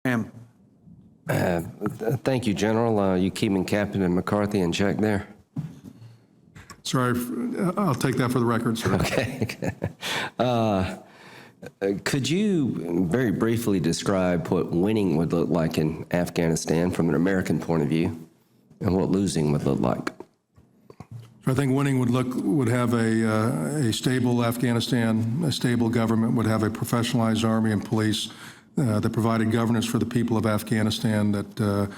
Ma'am. Thank you, General. You keeping Captain McCarthy in check there? Sorry, I'll take that for the record, sir. Okay. Could you very briefly describe what winning would look like in Afghanistan from an American point of view, and what losing would look like? I think winning would have a stable Afghanistan, a stable government, would have a professionalized army and police that provided governance for the people of Afghanistan, that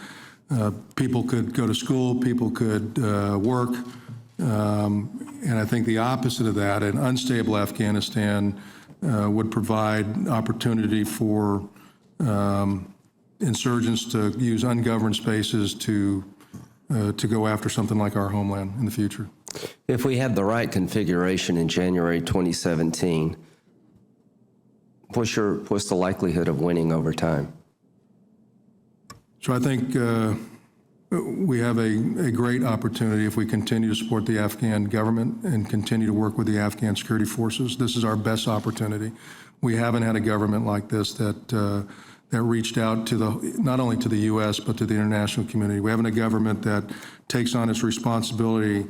people could go to school, people could work. And I think the opposite of that, an unstable Afghanistan would provide opportunity for insurgents to use ungoverned spaces to go after something like our homeland in the future. If we had the right configuration in January 2017, what's the likelihood of winning over time? So I think we have a great opportunity if we continue to support the Afghan government and continue to work with the Afghan security forces. This is our best opportunity. We haven't had a government like this that reached out to not only to the U.S. but to the international community. We haven't a government that takes on its responsibility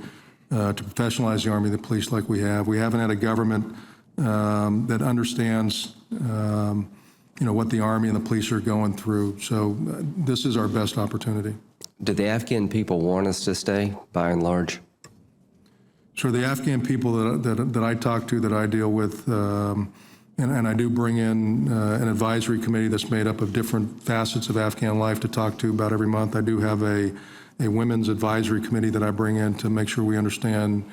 to professionalize the Army and the police like we have. We haven't had a government that understands what the Army and the police are going through. So this is our best opportunity. Do the Afghan people want us to stay, by and large? So the Afghan people that I talk to, that I deal with, and I do bring in an advisory committee that's made up of different facets of Afghan life to talk to about every month. I do have a women's advisory committee that I bring in to make sure we understand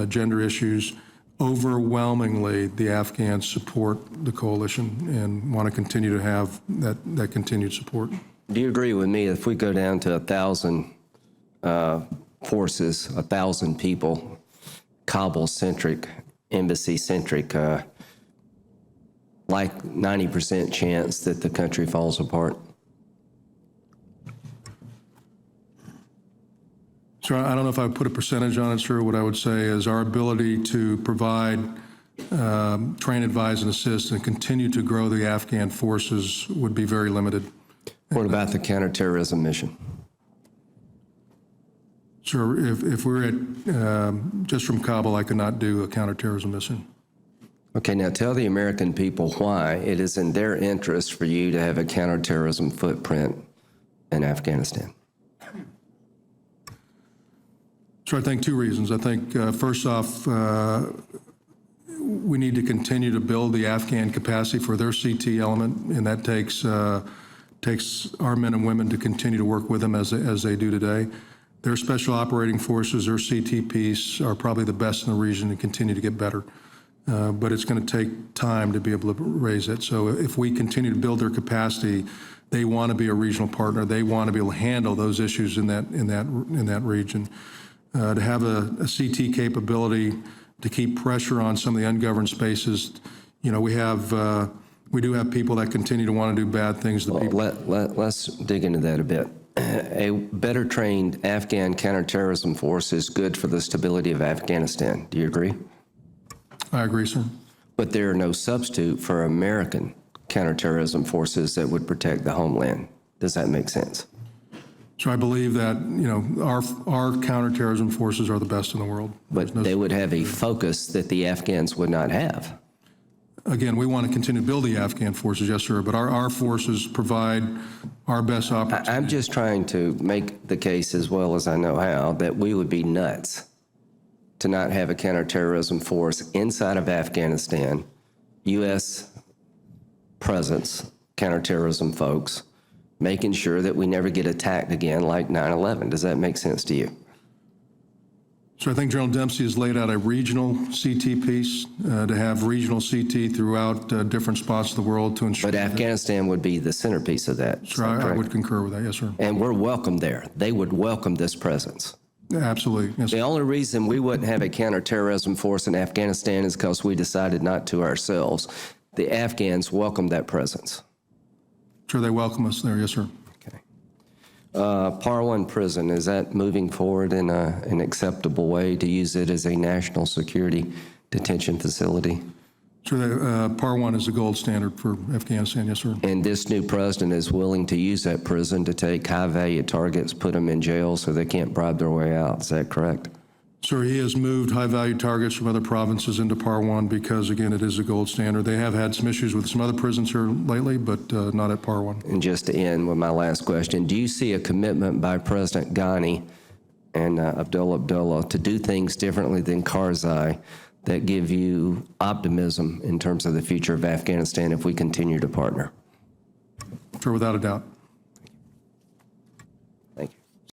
gender issues. Overwhelmingly, the Afghans support the coalition and want to continue to have that continued support. Do you agree with me if we go down to 1,000 forces, 1,000 people, Kabul-centric, embassy-centric, like 90% chance that the country falls apart? So I don't know if I would put a percentage on it, sir. What I would say is our ability to provide, train, advise, and assist and continue to grow the Afghan forces would be very limited. What about the counterterrorism mission? Sir, if we're at just from Kabul, I could not do a counterterrorism mission. Okay, now tell the American people why it is in their interest for you to have a counterterrorism footprint in Afghanistan. So I think two reasons. I think first off, we need to continue to build the Afghan capacity for their CT element, and that takes our men and women to continue to work with them as they do today. Their special operating forces, their CT piece, are probably the best in the region and continue to get better. But it's going to take time to be able to raise it. So if we continue to build their capacity, they want to be a regional partner. They want to be able to handle those issues in that region. To have a CT capability to keep pressure on some of the ungoverned spaces, we do have people that continue to want to do bad things to people. Let's dig into that a bit. A better trained Afghan counterterrorism force is good for the stability of Afghanistan. Do you agree? I agree, sir. But there are no substitute for American counterterrorism forces that would protect the homeland. Does that make sense? So I believe that, our counterterrorism forces are the best in the world. But they would have a focus that the Afghans would not have. Again, we want to continue to build the Afghan forces, yes, sir, but our forces provide our best opportunity. I'm just trying to make the case, as well as I know how, that we would be nuts to not have a counterterrorism force inside of Afghanistan, U.S. presence, counterterrorism folks, making sure that we never get attacked again like 9/11. Does that make sense to you? So I think General Dempsey has laid out a regional CT piece to have regional CT throughout different spots of the world to ensure. But Afghanistan would be the centerpiece of that. Sure, I would concur with that, yes, sir. And we're welcome there. They would welcome this presence. Absolutely, yes, sir. The only reason we wouldn't have a counterterrorism force in Afghanistan is because we decided not to ourselves. The Afghans welcome that presence. Sure, they welcome us there, yes, sir. Okay. Parwan Prison, is that moving forward in an acceptable way to use it as a national security detention facility? So Par 1 is the gold standard for Afghanistan, yes, sir. And this new president is willing to use that prison to take high-value targets, put them in jail so they can't bribe their way out. Is that correct? Sir, he has moved high-value targets from other provinces into Par 1 because, again, it is the gold standard. They have had some issues with some other prisons here lately, but not at Par 1. And just to end with my last question, do you see a commitment by President Ghani and Abdullah to do things differently than Karzai that give you optimism in terms of the future of Afghanistan if we continue to partner? Sure, without a doubt.